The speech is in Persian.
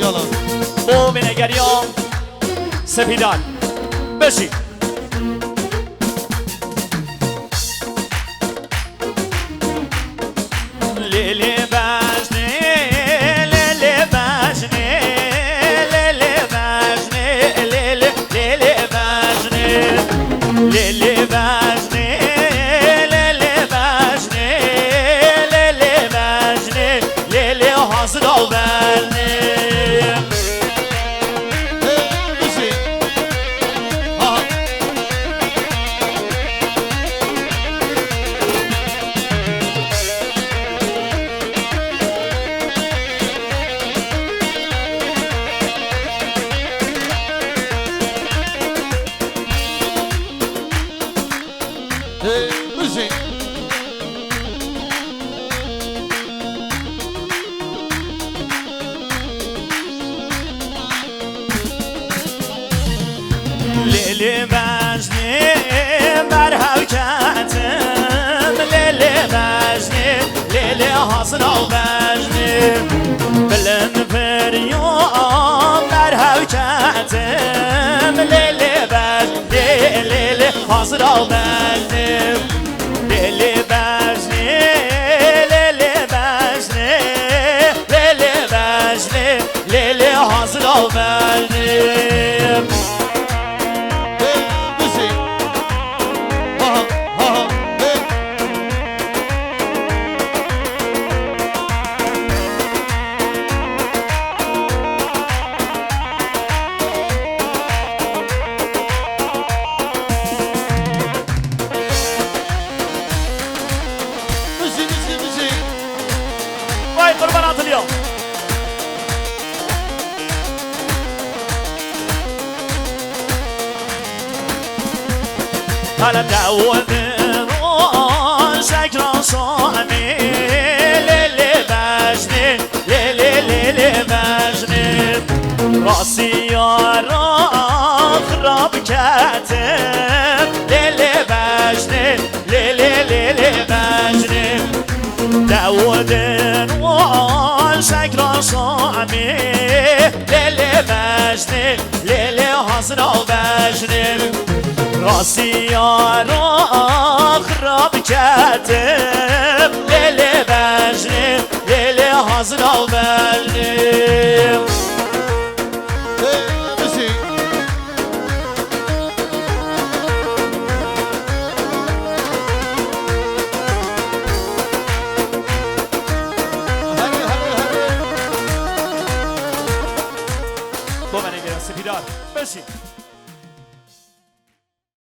یالا او بینگریام سپیدار بشی لیلی بجنه لیلی بجنه لیلی بجنه لیلی بجنه لیلی بجنه لیلی بجنه لیلی بجنه لیلی حاضر آورنه لیلی مجنی بر حرکتم لیلی مجنی لیلی حاصل مجنی بلند پریام بر حرکتم لیلی مجنی لیلی حاصل مجنی لیلی مجنی لیلی مجنی لیلی مجنی لیلی حاصل مجنی وای قربانات اليوم هلا تعود شكرا صامي ليلي بجني ليلي بجني راسي يا خراب كاتب ليلي بجني ليلي بجني تعود شكرا صامي ليلي بجني ليلي حسنا بجني راسي يا خراب كاتب ليلي بجني ليلي حسنا بجني با من سپیدار بشین